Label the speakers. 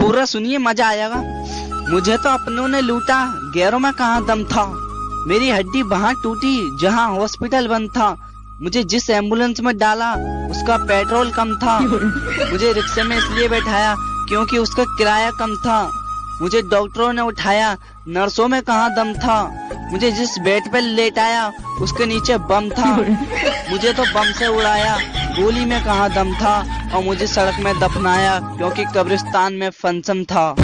Speaker 1: पूरा सुनिए, मजा आएगा। मुझे तो अपनों ने लूटा, गैरों में कहाँ दम था। मेरी हड्डी वहाँ टूटी जहाँ हॉस्पिटल बंद था। मुझे जिस एम्बुलेंस में डाला उसका पेट्रोल कम था। मुझे रिक्शे में इसलिए बैठाया क्योंकि उसका किराया कम था। मुझे डॉक्टरों ने उठाया, नर्सों में कहाँ दम था। मुझे जिस बेड पे लेटाया उसके नीचे बम था। मुझे तो बम से उड़ाया, गोली में कहाँ दम था। और मुझे सड़क में दफनाया क्योंकि कब्रिस्तान में फंक्शन था।